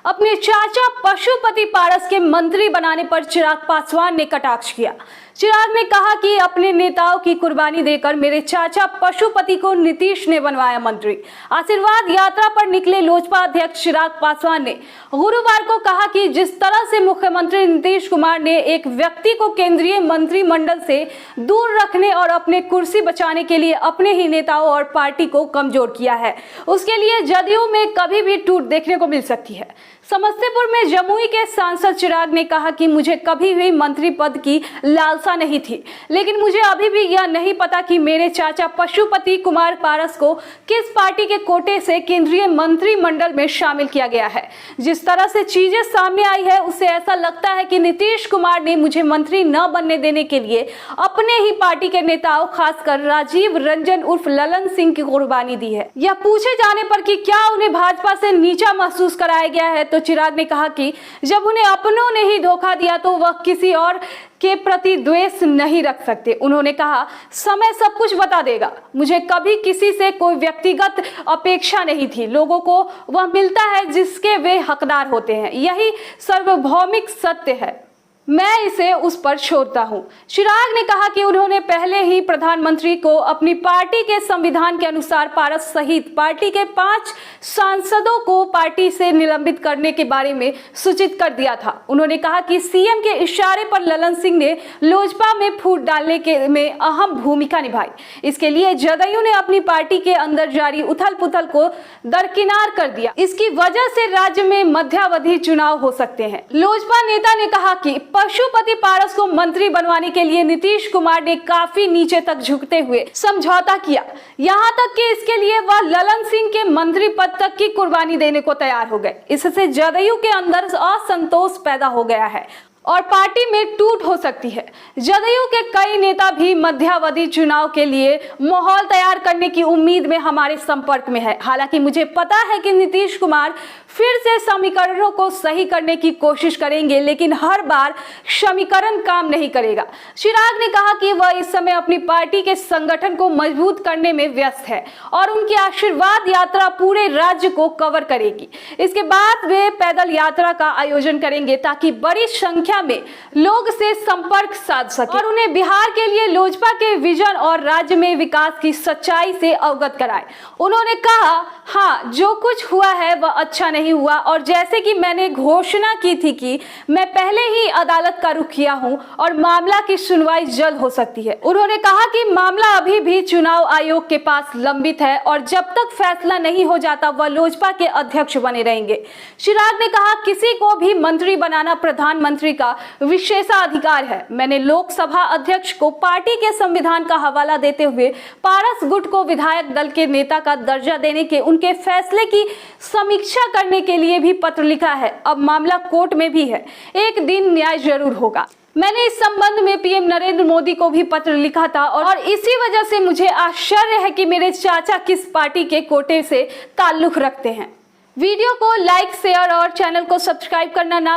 अपने चाचा पशुपति पारस के मंत्री बनाने पर चिराग पासवान ने कटाक्ष किया। चिराग ने कहा कि अपने नेताओं की कुर्बानी देकर मेरे चाचा पशुपति को नीतीश ने बनवाया मंत्री। आशीर्वाद यात्रा पर निकले लोजपा अध्यक्ष चिराग पासवान ने गुरुवार को कहा कि जिस तरह से मुख्यमंत्री नीतीश कुमार ने एक व्यक्ति को केंद्रीय मंत्रिमंडल से दूर रखने और अपने कुर्सी बचाने के लिए अपने ही नेताओं और पार्टी को कमजोर किया है, उसके लिए जदयू में कभी भी टूट देखने को मिल सकती है। समस्तीपुर में जमुई के सांसद चिराग ने कहा कि मुझे कभी भी मंत्री पद की लालसा नहीं थी, लेकिन मुझे अभी भी यह नहीं पता कि मेरे चाचा पशुपति कुमार पारस को किस पार्टी के कोटे से केंद्रीय मंत्रिमंडल में शामिल किया गया है। जिस तरह से चीजें सामने आई है उससे ऐसा लगता है कि नीतीश कुमार ने मुझे मंत्री न बनने देने के लिए अपने ही पार्टी के नेताओं खासकर राजीव रंजन उर्फ ललन सिंह की कुर्बानी दी है। यह पूछे जाने पर कि क्या उन्हें भाजपा से नीचा महसूस कराया गया है तो चिराग ने कहा कि जब उन्हें अपनों ने ही धोखा दिया तो वह किसी और के प्रति द्वेष नहीं रख सकते। उन्होंने कहा समय सब कुछ बता देगा। मुझे कभी किसी से कोई व्यक्तिगत अपेक्षा नहीं थी। लोगों को वह मिलता है जिसके वे हकदार होते हैं, यही सार्वभौमिक सत्य है, मैं इसे उस पर छोड़ता हूं। चिराग ने कहा कि उन्होंने पहले ही प्रधानमंत्री को अपनी पार्टी के संविधान के अनुसार पारस सहित पार्टी के 5 सांसदों को पार्टी से निलंबित करने के बारे में सूचित कर दिया था। उन्होंने कहा कि सीएम के इशारे पर ललन सिंह ने लोजपा में फूट डालने के में अहम भूमिका निभाई। इसके लिए जदयू ने अपनी पार्टी के अंदर जारी उथल पुथल को दरकिनार कर दिया। इसकी वजह से राज्य में मध्यावधि चुनाव हो सकते हैं। लोजपा नेता ने कहा कि पशुपति पारस को मंत्री बनवाने के लिए नीतीश कुमार ने काफी नीचे तक झुकते हुए समझौता किया, यहाँ तक कि इसके लिए वह ललन सिंह के मंत्री पद तक की कुर्बानी देने को तैयार हो गए। इससे जदयू के अंदर असंतोष पैदा हो गया है और पार्टी में टूट हो सकती है। जदयू के कई नेता भी मध्यावधि चुनाव के लिए माहौल तैयार करने की उम्मीद में हमारे संपर्क में है। हालांकि मुझे पता है कि नीतीश कुमार फिर से समीकरणों को सही करने की कोशिश करेंगे, लेकिन हर बार समीकरण काम नहीं करेगा। चिराग ने कहा कि वह इस समय अपनी पार्टी के संगठन को मजबूत करने में व्यस्त है और उनकी आशीर्वाद यात्रा पूरे राज्य को कवर करेगी। इसके बाद वे पैदल यात्रा का आयोजन करेंगे ताकि बड़ी संख्या में लोग से संपर्क साध सके और उन्हें बिहार के लिए लोजपा के विजन और राज्य में विकास की सच्चाई से अवगत कराए। उन्होंने कहा, हाँ, जो कुछ हुआ है वह अच्छा नहीं हुआ और जैसे कि मैंने घोषणा की थी कि मैं पहले ही अदालत का रुख किया हूं और मामला की सुनवाई जल्द हो सकती है। उन्होंने कहा कि मामला अभी भी चुनाव आयोग के पास लंबित है और जब तक फैसला नहीं हो जाता वह लोजपा के अध्यक्ष बने रहेंगे। चिराग ने कहा, किसी को भी मंत्री बनाना प्रधानमंत्री का विशेषाधिकार है। मैंने लोकसभा अध्यक्ष को पार्टी के संविधान का हवाला देते हुए पारस गुट को विधायक दल के नेता का दर्जा देने के उनके फैसले की समीक्षा करने के लिए भी पत्र लिखा है। अब मामला कोर्ट में भी है, एक दिन न्याय जरूर होगा। मैंने इस संबंध में पीएम नरेंद्र मोदी को भी पत्र लिखा था और इसी वजह से मुझे आश्चर्य है कि मेरे चाचा किस पार्टी के कोटे से ताल्लुक रखते हैं। वीडियो को लाइक, शेयर और चैनल को सब्सक्राइब करना ना